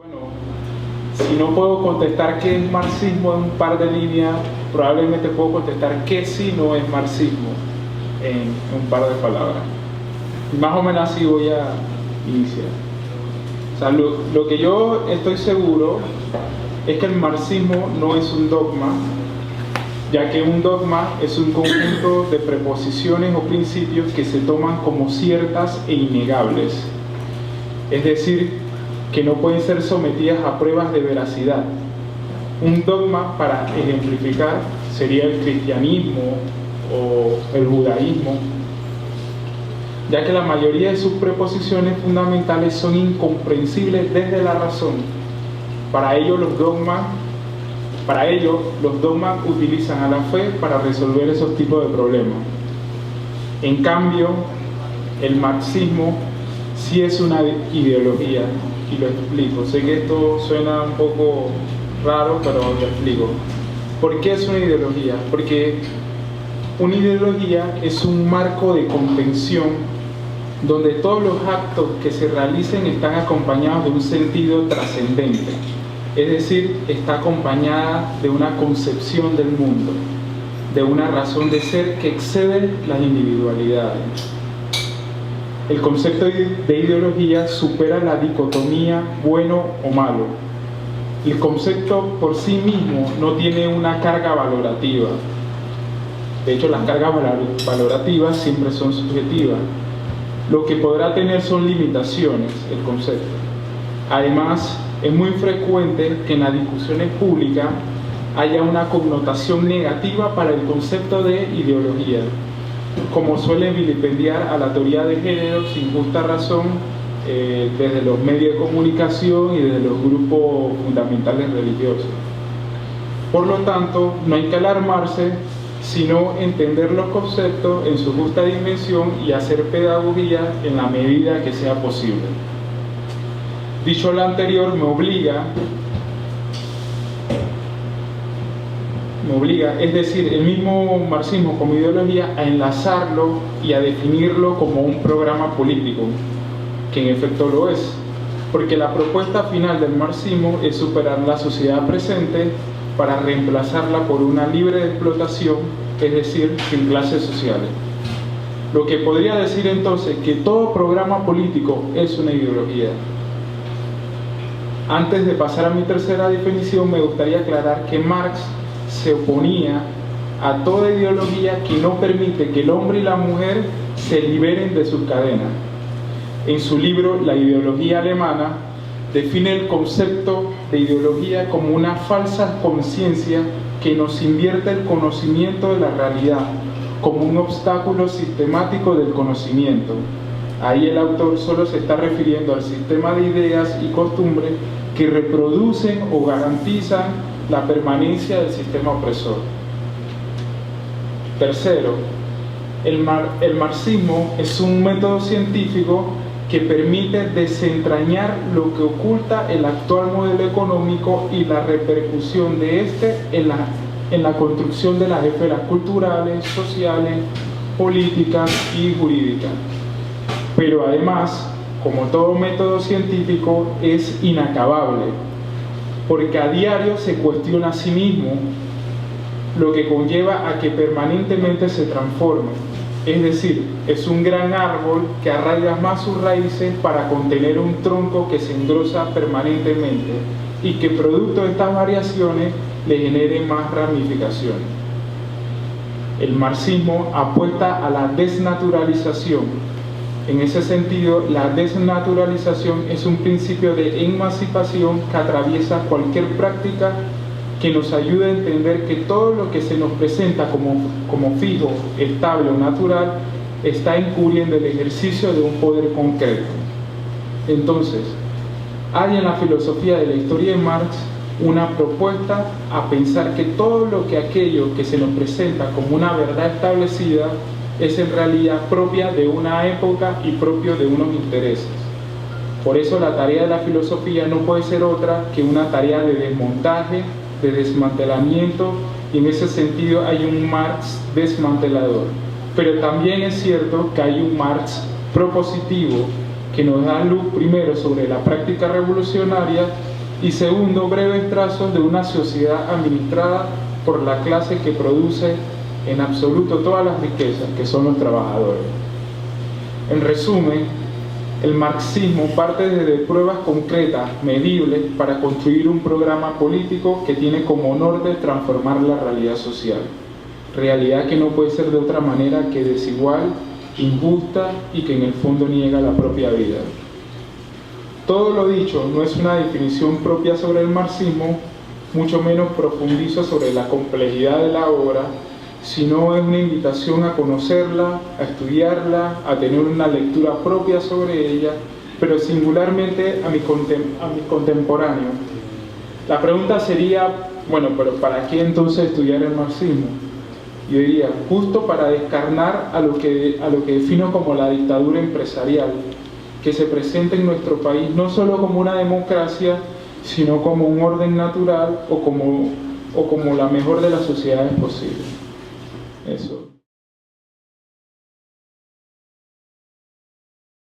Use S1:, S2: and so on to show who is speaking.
S1: Bueno, si no puedo contestar qué es marxismo en un par de líneas, probablemente puedo contestar qué sí no es marxismo en un par de palabras. Y más o menos así voy a iniciar. O sea, lo que yo estoy seguro es que el marxismo no es un dogma, ya que un dogma es un conjunto de preposiciones o principios que se toman como ciertas e innegables, es decir, que no pueden ser sometidas a pruebas de veracidad. Un dogma, para ejemplificar, sería el cristianismo o el judaísmo, ya que la mayoría de sus preposiciones fundamentales son incomprensibles desde la razón. Para ello los dogmas utilizan a la fe para resolver esos tipos de problemas. En cambio, el marxismo sí es una ideología, y lo explico. Sé que esto suena un poco raro, pero lo explico. ¿Por qué es una ideología? Porque una ideología es un marco de contención donde todos los actos que se realicen están acompañados de un sentido trascendente, es decir, está acompañada de una concepción del mundo, de una razón de ser que excede las individualidades. El concepto de ideología supera la dicotomía bueno o malo. El concepto por sí mismo no tiene una carga valorativa. De hecho, las cargas valorativas siempre son subjetivas. Lo que podrá tener son limitaciones, el concepto. Además, es muy frecuente que en las discusiones públicas haya una connotación negativa para el concepto de ideología, como suelen vilipendiar a la teoría de género sin justa razón desde los medios de comunicación y desde los grupos fundamentales religiosos. Por lo tanto, no hay que alarmarse, sino entender los conceptos en su justa dimensión y hacer pedagogía en la medida que sea posible. Dicho lo anterior, me obliga, es decir, el mismo marxismo como ideología, a enlazarlo y a definirlo como un programa político, que en efecto lo es, porque la propuesta final del marxismo es superar la sociedad presente para reemplazarla por una libre explotación, es decir, sin clases sociales. Lo que podría decir entonces que todo programa político es una ideología. Antes de pasar a mi tercera definición, me gustaría aclarar que Marx se oponía a toda ideología que no permite que el hombre y la mujer se liberen de sus cadenas. En su libro La ideología alemana, define el concepto de ideología como una falsa conciencia que nos invierte el conocimiento de la realidad, como un obstáculo sistemático del conocimiento. Ahí el autor solo se está refiriendo al sistema de ideas y costumbres que reproducen o garantizan la permanencia del sistema opresor. Tercero, el marxismo es un método científico que permite desentrañar lo que oculta el actual modelo económico y la repercusión de este en la construcción de las esferas culturales, sociales, políticas y jurídicas. Pero además, como todo método científico, es inacabable, porque a diario se cuestiona a sí mismo, lo que conlleva a que permanentemente se transforme. Es decir, es un gran árbol que arraiga más sus raíces para contener un tronco que se engrosa permanentemente y que producto de estas variaciones le genere más ramificaciones. El marxismo apuesta a la desnaturalización. En ese sentido, la desnaturalización es un principio de emancipación que atraviesa cualquier práctica que nos ayude a entender que todo lo que se nos presenta como fijo, estable o natural está incurriendo el ejercicio de un poder concreto. Entonces, hay en la filosofía de la historia de Marx una propuesta a pensar que todo aquello que se nos presenta como una verdad establecida es en realidad propia de una época y propio de unos intereses. Por eso la tarea de la filosofía no puede ser otra que una tarea de desmontaje, de desmantelamiento, y en ese sentido hay un Marx desmantelador. Pero también es cierto que hay un Marx propositivo que nos da luz primero sobre la práctica revolucionaria Y segundo, breves trazos de una sociedad administrada por la clase que produce en absoluto todas las riquezas, que son los trabajadores. En resumen, el marxismo parte desde pruebas concretas, medibles, para construir un programa político que tiene como norte transformar la realidad social. Realidad que no puede ser de otra manera que desigual, injusta y que en el fondo niega la propia vida. Todo lo dicho no es una definición propia sobre el marxismo, mucho menos profundizo sobre la complejidad de la obra, sino es una invitación a conocerla, a estudiarla, a tener una lectura propia sobre ella, pero singularmente a mi contemporáneo. La pregunta sería, bueno, pero ¿para qué entonces estudiar el marxismo? Yo diría, justo para descarnar a lo que defino como la dictadura empresarial, que se presenta en nuestro país no solo como una democracia, sino como un orden natural o como la mejor de las sociedades posibles. Eso.